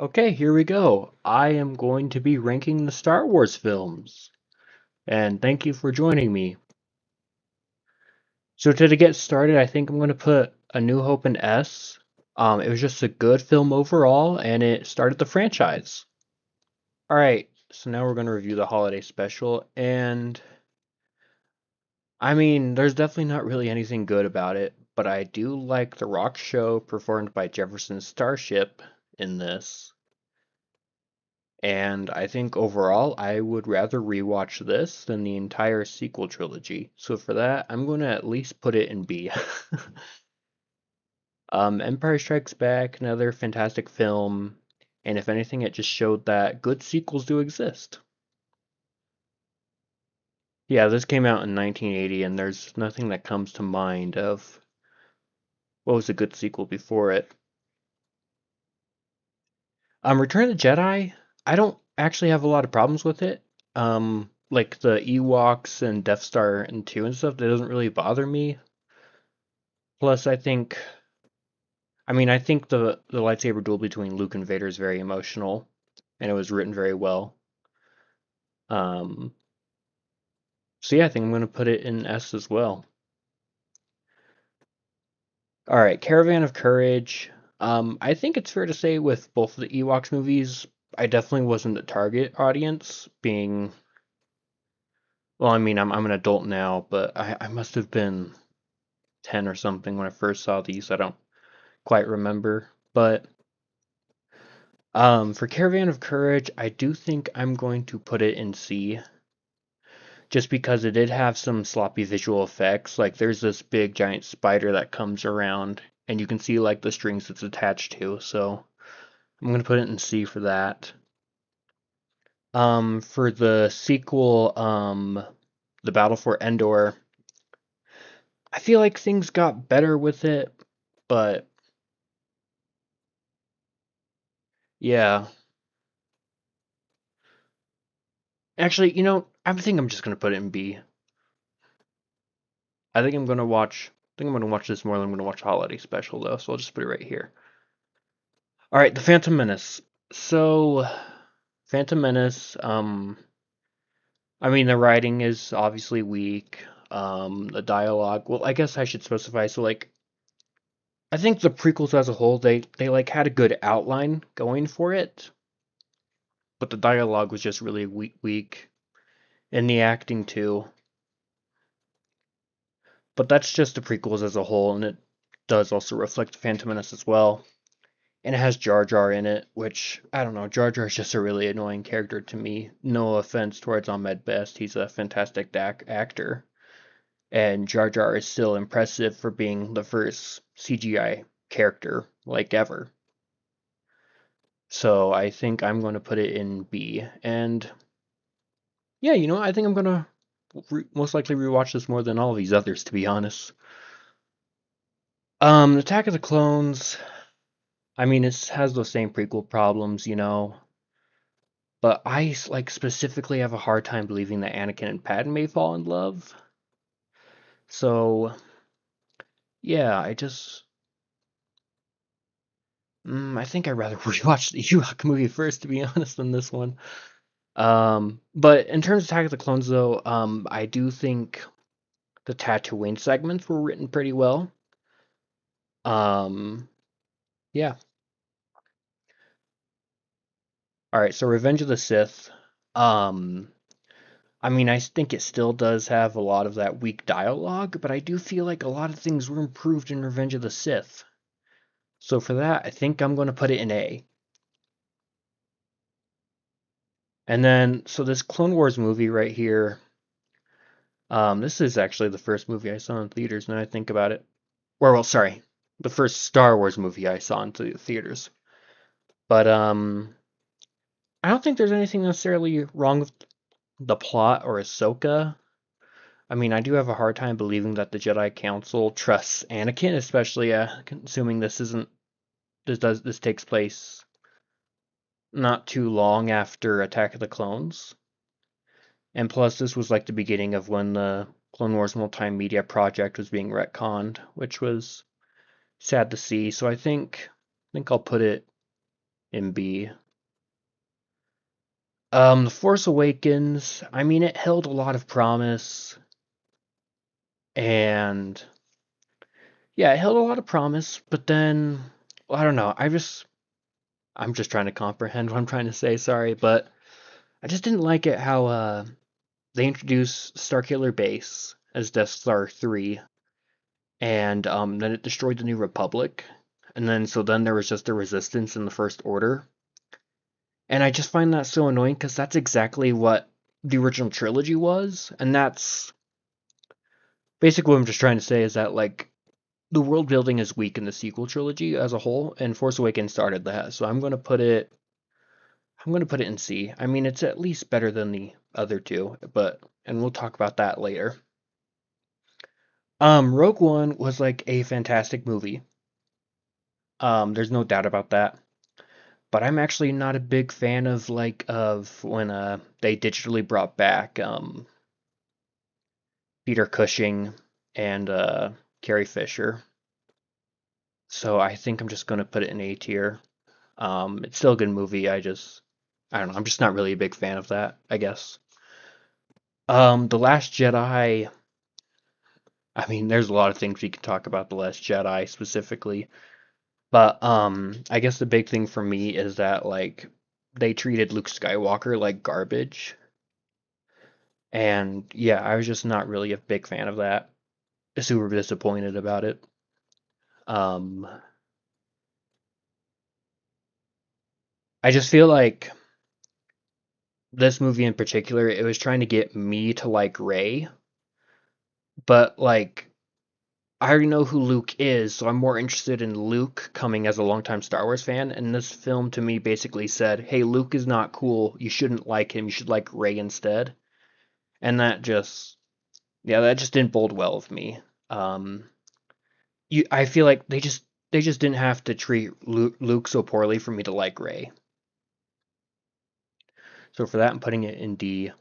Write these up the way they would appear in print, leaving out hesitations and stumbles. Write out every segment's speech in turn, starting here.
Okay, here we go. I am going to be ranking the Star Wars films, and thank you for joining me. So to get started, I think I'm going to put A New Hope in S. It was just a good film overall, and it started the franchise. All right, so now we're going to review the holiday special, and there's definitely not really anything good about it, but I do like the rock show performed by Jefferson Starship in this. And I think overall, I would rather rewatch this than the entire sequel trilogy. So for that, I'm going to at least put it in B. Empire Strikes Back, another fantastic film, and if anything, it just showed that good sequels do exist. Yeah, this came out in 1980, and there's nothing that comes to mind of what was a good sequel before it. Return of the Jedi, I don't actually have a lot of problems with it. Like the Ewoks and Death Star and 2 and stuff, that doesn't really bother me. Plus, I think the lightsaber duel between Luke and Vader is very emotional, and it was written very well. Um, so yeah, I think I'm gonna put it in S as well. All right, Caravan of Courage. I think it's fair to say with both of the Ewoks movies, I definitely wasn't the target audience, being well, I'm an adult now, but I must have been 10 or something when I first saw these. I don't quite remember. But for Caravan of Courage, I do think I'm going to put it in C, just because it did have some sloppy visual effects. Like there's this big giant spider that comes around, and you can see like the strings it's attached to. So I'm gonna put it in C for that. For the sequel, The Battle for Endor, I feel like things got better with it, but yeah. Actually, I think I'm just gonna put it in B. I think I'm gonna watch this more than I'm gonna watch Holiday Special though, so I'll just put it right here. All right, The Phantom Menace. So, Phantom Menace, the writing is obviously weak. The dialogue, well, I guess I should specify. So, like, I think the prequels as a whole, they like had a good outline going for it, but the dialogue was just really weak, and the acting too. But that's just the prequels as a whole, and it does also reflect Phantom Menace as well. And it has Jar Jar in it, which I don't know. Jar Jar is just a really annoying character to me. No offense towards Ahmed Best, he's a fantastic actor, and Jar Jar is still impressive for being the first CGI character like ever. So I think I'm going to put it in B. And yeah, I think I'm going to most likely rewatch this more than all of these others, to be honest. Attack of the Clones. It has those same prequel problems, but I like specifically have a hard time believing that Anakin and Padme fall in love. So yeah, I think I'd rather rewatch the Ewok movie first, to be honest, than this one. But in terms of Attack of the Clones, though, I do think the Tatooine segments were written pretty well. Um, yeah. All right, so Revenge of the Sith. Um, I think it still does have a lot of that weak dialogue, but I do feel like a lot of things were improved in Revenge of the Sith. So for that, I think I'm going to put it in A. And then, so this Clone Wars movie right here, this is actually the first movie I saw in theaters, now I think about it. Or, well, sorry, the first Star Wars movie I saw in theaters. But, I don't think there's anything necessarily wrong with the plot or Ahsoka. I do have a hard time believing that the Jedi Council trusts Anakin, especially assuming this takes place not too long after Attack of the Clones. And plus, this was like the beginning of when the Clone Wars multimedia project was being retconned, which was sad to see. So I think I'll put it in B. The Force Awakens, I mean, it held a lot of promise, and yeah, it held a lot of promise, but then, well, I don't know, I'm just trying to comprehend what I'm trying to say, sorry, but I just didn't like it how, they introduced Starkiller Base as Death Star 3, and, then it destroyed the New Republic, and then, so then there was just a resistance in the First Order, and I just find that so annoying, because that's exactly what the original trilogy was, and that's basically what I'm just trying to say is that, like, the world building is weak in the sequel trilogy as a whole, and Force Awakens started that. So I'm gonna put it in C. I mean, it's at least better than the other two, but and we'll talk about that later. Rogue One was like a fantastic movie. There's no doubt about that. But I'm actually not a big fan of when they digitally brought back Peter Cushing and Carrie Fisher. So I think I'm just gonna put it in A tier. It's still a good movie. I don't know. I'm just not really a big fan of that, I guess. The Last Jedi. I mean, there's a lot of things we can talk about The Last Jedi specifically, but I guess the big thing for me is that like they treated Luke Skywalker like garbage, and yeah, I was just not really a big fan of that. Super disappointed about it. Um, I just feel like this movie in particular, it was trying to get me to like Rey, but like I already know who Luke is, so I'm more interested in Luke coming as a longtime Star Wars fan. And this film to me basically said, hey, Luke is not cool. You shouldn't like him. You should like Rey instead. And that just didn't bode well with me. Um, I feel like they just didn't have to treat Luke so poorly for me to like Rey. So for that, I'm putting it in D.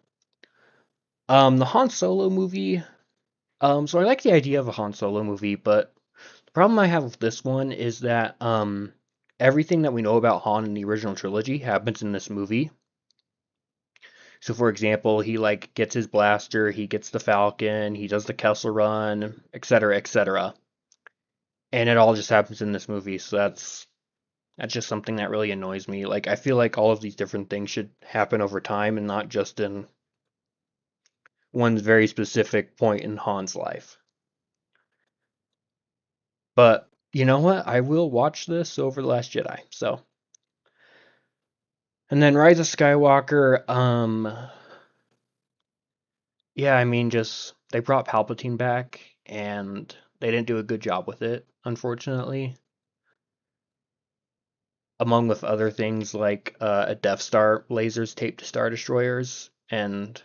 The Han Solo movie. So I like the idea of a Han Solo movie, but the problem I have with this one is that everything that we know about Han in the original trilogy happens in this movie. So for example, he like gets his blaster, he gets the Falcon, he does the Kessel Run, etc., etc. And it all just happens in this movie. So that's just something that really annoys me. Like I feel like all of these different things should happen over time and not just in one very specific point in Han's life. But you know what? I will watch this over The Last Jedi. So and then Rise of Skywalker, yeah, I mean, just they brought Palpatine back, and they didn't do a good job with it, unfortunately. Among with other things like a Death Star lasers taped to Star Destroyers, and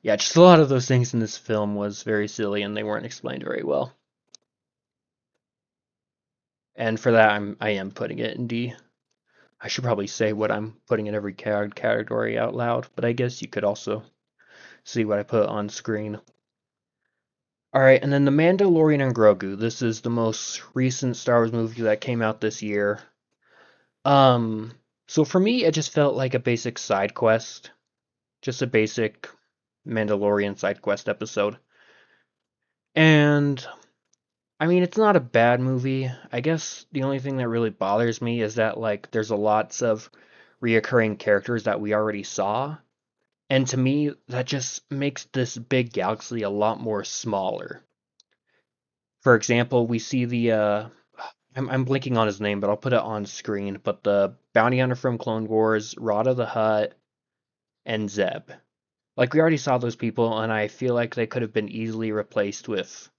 yeah, just a lot of those things in this film was very silly, and they weren't explained very well. And for that, I am putting it in D. I should probably say what I'm putting in every category out loud, but I guess you could also see what I put on screen. Alright, and then The Mandalorian and Grogu. This is the most recent Star Wars movie that came out this year. Um, so for me, it just felt like a basic side quest. Just a basic Mandalorian side quest episode. And, I mean, it's not a bad movie. I guess the only thing that really bothers me is that, like, there's a lots of reoccurring characters that we already saw. And to me, that just makes this big galaxy a lot more smaller. For example, we see I'm blinking on his name, but I'll put it on screen. But the bounty hunter from Clone Wars, Rada the Hutt, and Zeb. Like we already saw those people, and I feel like they could have been easily replaced with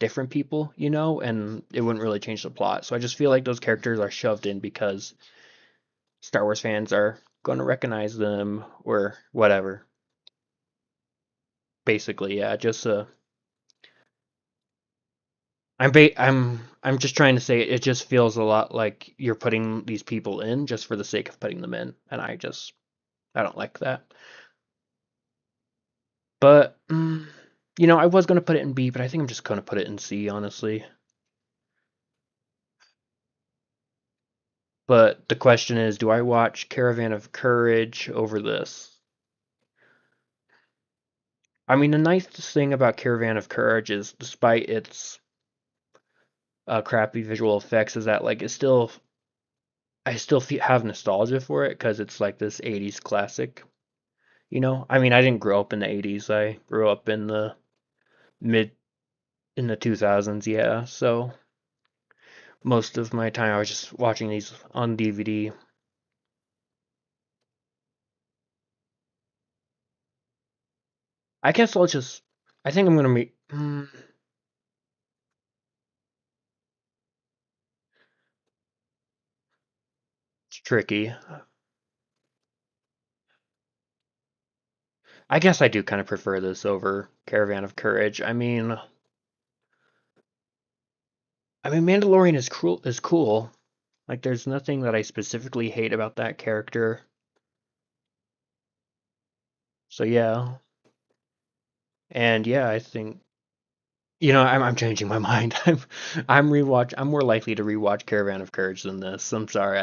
different people, and it wouldn't really change the plot. So I just feel like those characters are shoved in because Star Wars fans are going to recognize them or whatever. Basically, yeah, just I'm just trying to say it just feels a lot like you're putting these people in just for the sake of putting them in, and I don't like that. But I was gonna put it in B, but I think I'm just gonna put it in C, honestly. But the question is, do I watch Caravan of Courage over this? I mean, the nice thing about Caravan of Courage is, despite its crappy visual effects, is that like I still have nostalgia for it because it's like this '80s classic. I mean, I didn't grow up in the '80s. I grew up in the mid in the 2000s. Yeah, so most of my time I was just watching these on DVD. I guess I'll just. I think I'm gonna make. It's tricky. I guess I do kind of prefer this over Caravan of Courage. I mean, Mandalorian is cool. Is cool. Like, there's nothing that I specifically hate about that character. So yeah, and yeah, I think I'm changing my mind. I'm more likely to rewatch Caravan of Courage than this. I'm sorry,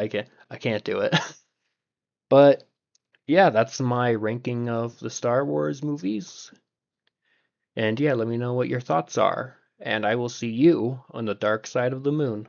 I can't do it. But yeah, that's my ranking of the Star Wars movies. And yeah, let me know what your thoughts are. And I will see you on the dark side of the moon.